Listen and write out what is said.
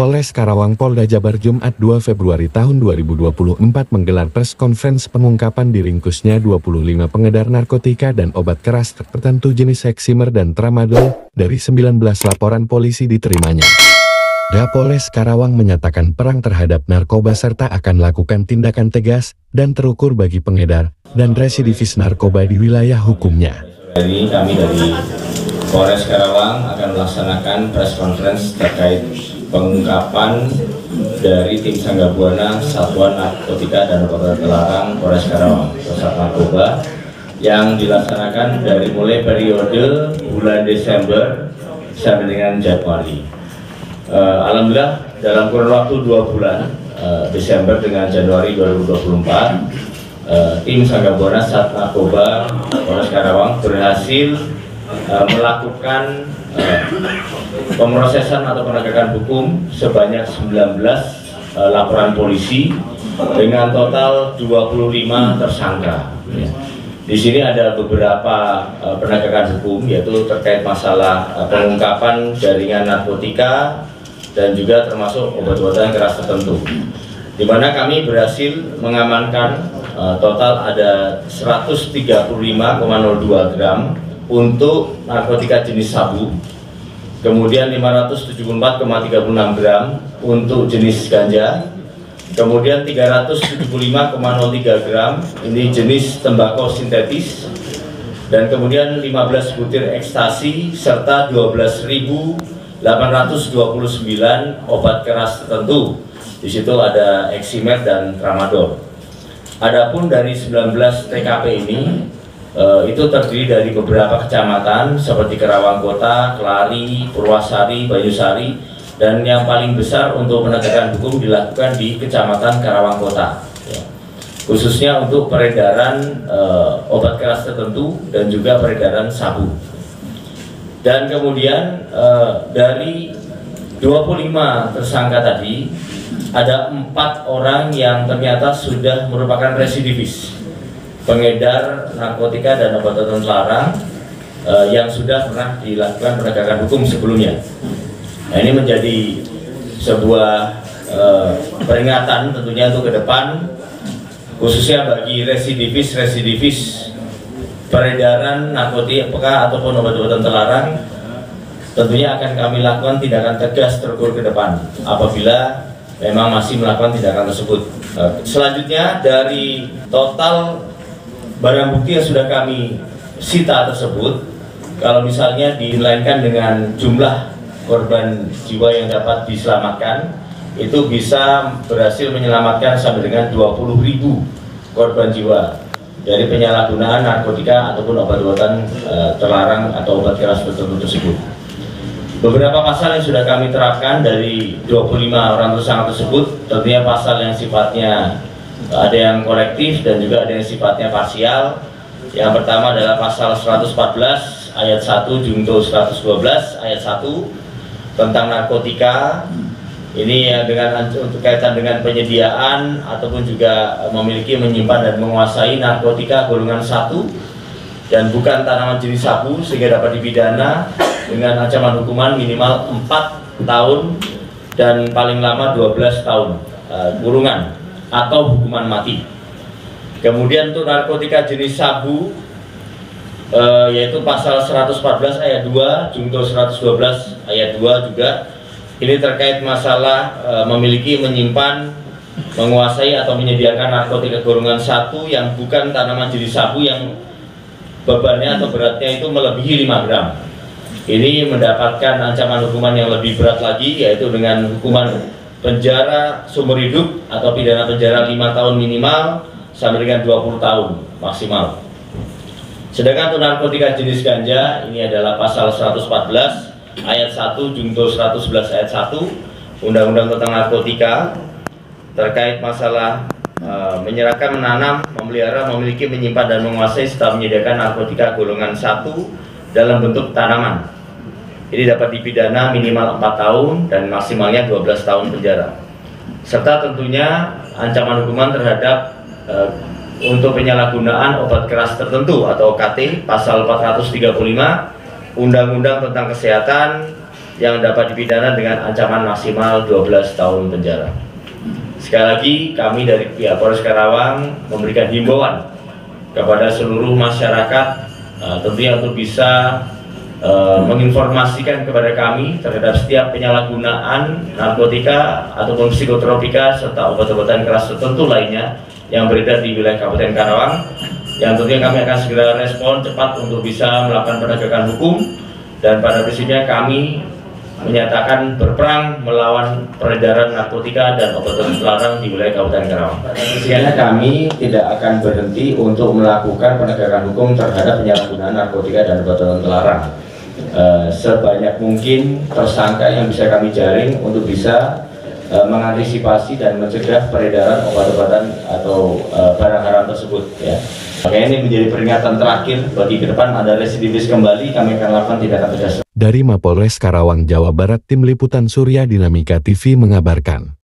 Polres Karawang Polda Jabar Jumat 2 Februari tahun 2024 menggelar press conference pengungkapan diringkusnya 25 pengedar narkotika dan obat keras tertentu jenis heksimer dan tramadol dari 19 laporan polisi diterimanya. Polres Karawang menyatakan perang terhadap narkoba serta akan lakukan tindakan tegas dan terukur bagi pengedar dan residivis narkoba di wilayah hukumnya. Hari ini kami dari Polres Karawang akan melaksanakan press conference terkait pengungkapan dari tim Sanggabuana Satuan Narkotika dan Obat Terlarang Polres Karawang Pusat Narkoba yang dilaksanakan dari mulai periode bulan Desember sampai dengan Januari. Alhamdulillah dalam kurun waktu 2 bulan Desember dengan Januari 2024 tim Sanggabuana Sat Narkoba Polres Karawang berhasil melakukan pemrosesan atau penegakan hukum sebanyak 19 laporan polisi dengan total 25 tersangka. Di sini ada beberapa penegakan hukum, yaitu terkait masalah pengungkapan jaringan narkotika dan juga termasuk obat-obatan keras tertentu, di mana kami berhasil mengamankan total ada 135,02 gram untuk narkotika jenis sabu, kemudian 574,36 gram untuk jenis ganja, kemudian 375,03 gram ini jenis tembakau sintetis, dan kemudian 15 butir ekstasi serta 12.829 obat keras tertentu. Di situ ada heksimer dan tramadol. Adapun dari 19 TKP ini itu terdiri dari beberapa kecamatan seperti Karawang Kota, Kelari, Purwasari, Banyusari, dan yang paling besar untuk penegakan hukum dilakukan di Kecamatan Karawang Kota, khususnya untuk peredaran obat keras tertentu dan juga peredaran sabu. Dan kemudian dari 25 tersangka tadi ada 4 orang yang ternyata sudah merupakan residivis pengedar narkotika dan obat-obatan terlarang yang sudah pernah dilakukan penegakan hukum sebelumnya. Nah, ini menjadi sebuah peringatan tentunya untuk ke depan, khususnya bagi residivis peredaran narkotika ataupun obat-obatan terlarang. Tentunya akan kami lakukan tindakan tegas terukur ke depan apabila memang masih melakukan tindakan tersebut. Selanjutnya, dari total barang bukti yang sudah kami sita tersebut, kalau misalnya dilainkan dengan jumlah korban jiwa yang dapat diselamatkan, itu bisa berhasil menyelamatkan sampai dengan 20.000 korban jiwa dari penyalahgunaan narkotika ataupun obat-obatan terlarang atau obat keras tertentu tersebut. Beberapa pasal yang sudah kami terapkan dari 25 orang tersangka tersebut, tentunya pasal yang sifatnya ada yang kolektif dan juga ada yang sifatnya parsial. Yang pertama adalah pasal 114 ayat 1 junto 112 ayat 1 tentang narkotika. Ini dengan untuk kaitan dengan penyediaan ataupun juga memiliki, menyimpan dan menguasai narkotika golongan 1 dan bukan tanaman jenis sabu, sehingga dapat dipidana dengan ancaman hukuman minimal 4 tahun dan paling lama 12 tahun kurungan atau hukuman mati. Kemudian untuk narkotika jenis sabu yaitu pasal 114 ayat 2 junto 112 ayat 2 juga. Ini terkait masalah memiliki, menyimpan, menguasai atau menyediakan narkotika golongan 1 yang bukan tanaman jenis sabu yang bebannya atau beratnya itu melebihi 5 gram. Ini mendapatkan ancaman hukuman yang lebih berat lagi, yaitu dengan hukuman penjara seumur hidup atau pidana penjara 5 tahun minimal sampai dengan 20 tahun maksimal. Sedangkan untuk narkotika jenis ganja, ini adalah pasal 114 ayat 1 junto 111 ayat 1 Undang-Undang tentang Narkotika terkait masalah menyerahkan, menanam, memelihara, memiliki, menyimpan dan menguasai serta menyediakan narkotika golongan 1 dalam bentuk tanaman. Ini dapat dipidana minimal 4 tahun dan maksimalnya 12 tahun penjara. Serta tentunya ancaman hukuman terhadap untuk penyalahgunaan obat keras tertentu atau OKT pasal 435 Undang-Undang tentang Kesehatan yang dapat dipidana dengan ancaman maksimal 12 tahun penjara. Sekali lagi, kami dari pihak Polres Karawang memberikan himbauan kepada seluruh masyarakat tentunya untuk bisa menginformasikan kepada kami terhadap setiap penyalahgunaan narkotika ataupun psikotropika serta obat-obatan keras tertentu lainnya yang beredar di wilayah Kabupaten Karawang, yang tentunya kami akan segera respon cepat untuk bisa melakukan penegakan hukum, dan pada prinsipnya kami menyatakan berperang melawan peredaran narkotika dan obat-obatan terlarang di wilayah Kabupaten Karawang. Sehingga kami tidak akan berhenti untuk melakukan penegakan hukum terhadap penyalahgunaan narkotika dan obat-obatan terlarang. Sebanyak mungkin tersangka yang bisa kami jaring untuk bisa mengantisipasi dan mencegah peredaran obat-obatan atau barang haram tersebut. Ya. Makanya ini menjadi peringatan terakhir bagi ke depan ada residivis kembali, kami akan lakukan tindakan tegas. Dari Mapolres Karawang, Jawa Barat, Tim Liputan Surya Dinamika TV mengabarkan.